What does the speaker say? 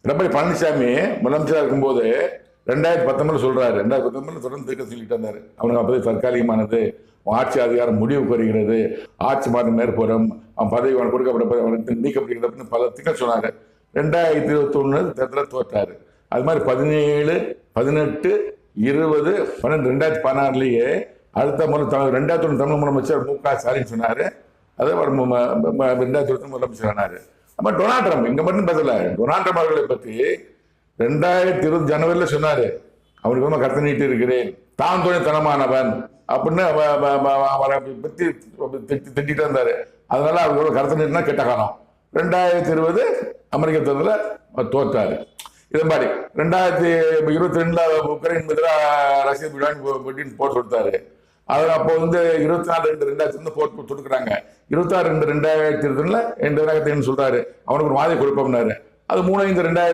எடப்பாடி பழனிசாமி முதலமைச்சராக இருக்கும்போது 2019 சொல்றாரு. 2019 தொடர்ந்து தீர்க்க சொல்லிட்டு இருந்தாரு. அவனுக்கு அப்போது தற்காலிகமானது, ஆட்சி அதிகாரம் முடிவுக்கு வருகிறது, ஆட்சி மாற்றம் மேற்படும், அவன் பதவி அவன் கொடுக்கப்பட்ட நீக்கப்படுகிறது பல திட்டம் சொன்னாரு. 2021 தேர்தலில் தோற்றாரு. அது மாதிரி 17, 18, 20, 12, 2016 அடுத்த முறை 2001 தமிழ் முதலமைச்சர் மு.க. ஸ்டாலின் சொன்னாரு. அதே 2020 முதலமைச்சர் ஆனாரு. நம்ம டொனால்ட் ட்ரம்ப் இங்க மட்டும் பேசல. டொனால்ட் ட்ரம்ப் அவர்களை பற்றி 2020 ஜனவரியில சொன்னாரு, அவருக்கு வந்து கருத்து நீட்டி இருக்கிறேன், தான் தனமானவன் அப்படின்னு அவரை பற்றி திட்டிட்டு இருந்தாரு. அதனால அவரோட கருத்து நீட்டினா கெட்ட காலம். 2020 அமெரிக்க தேர்தலில் தோற்றாரு. இது மாதிரி 2022 உக்ரைன் ரஷ்யா போட்டு கொடுத்தாரு. அது அப்போ வந்து 24/2/2020 போட்டு தொடுக்கிறாங்க. 26/2/2020 சொல்றாரு அவனுக்கு ஒரு மாதிரி கொடுப்போம்னாரு. அது 3/5/2022